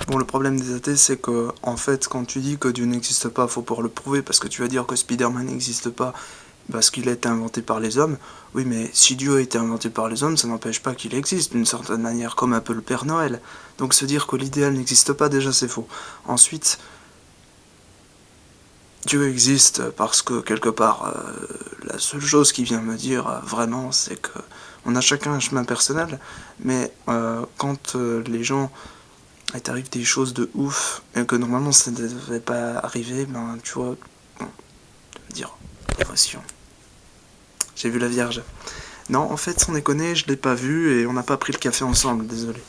Bon, le problème des athées, c'est que, en fait, quand tu dis que Dieu n'existe pas, faut pouvoir le prouver, parce que tu vas dire que Spider-Man n'existe pas, parce qu'il a été inventé par les hommes. Oui, mais si Dieu a été inventé par les hommes, ça n'empêche pas qu'il existe, d'une certaine manière, comme un peu le Père Noël. Donc se dire que l'idéal n'existe pas, déjà, c'est faux. Ensuite, Dieu existe parce que, quelque part, la seule chose qui vient me dire, vraiment, c'est que on a chacun un chemin personnel, mais quand les gens... il t'arrive des choses de ouf, et que normalement ça ne devait pas arriver, ben tu vois, bon, je veux dire, émotion. J'ai vu la Vierge. Non, en fait, sans déconner, je l'ai pas vu et on n'a pas pris le café ensemble, désolé.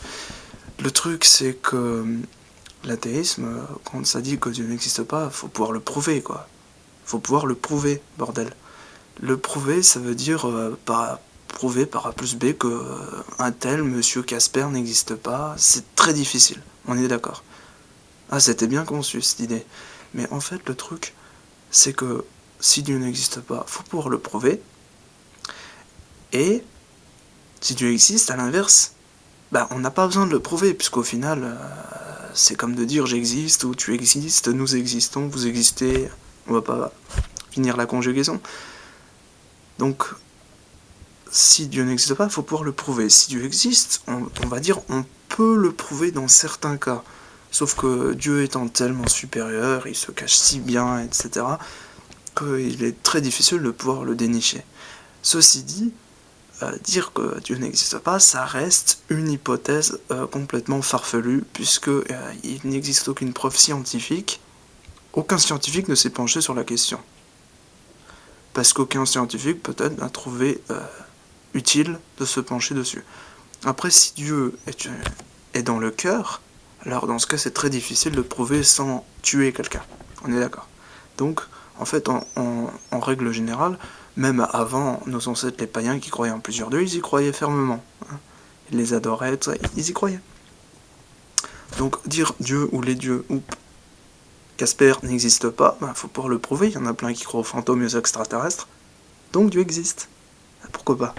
Le truc, c'est que l'athéisme, quand ça dit que Dieu n'existe pas, faut pouvoir le prouver, quoi. Faut pouvoir le prouver, bordel. Le prouver, ça veut dire prouver par A plus B que un tel monsieur Casper n'existe pas. C'est très difficile, on est d'accord. Ah, c'était bien conçu cette idée. Mais en fait, le truc, c'est que si Dieu n'existe pas, faut pouvoir le prouver. Et si Dieu existe, à l'inverse, bah, on n'a pas besoin de le prouver, puisqu'au final, c'est comme de dire j'existe ou tu existes, nous existons, vous existez. On va pas finir la conjugaison. Donc, si Dieu n'existe pas, il faut pouvoir le prouver. Si Dieu existe, on va dire on peut le prouver dans certains cas. Sauf que Dieu étant tellement supérieur, il se cache si bien, etc., qu'il est très difficile de pouvoir le dénicher. Ceci dit, dire que Dieu n'existe pas, ça reste une hypothèse complètement farfelue, puisque il n'existe aucune preuve scientifique. Aucun scientifique ne s'est penché sur la question. Parce qu'aucun scientifique peut-être n'a trouvé utile de se pencher dessus. Après, si Dieu est dans le cœur, alors dans ce cas c'est très difficile de prouver sans tuer quelqu'un. On est d'accord. Donc, en fait, en règle générale, même avant nos ancêtres les païens qui croyaient en plusieurs dieux, ils y croyaient fermement. Ils les adoraient, tout ça, ils y croyaient. Donc dire Dieu ou les dieux ou Casper n'existe pas, ben, faut pouvoir le prouver, il y en a plein qui croient aux fantômes et aux extraterrestres, donc Dieu existe. Pourquoi pas?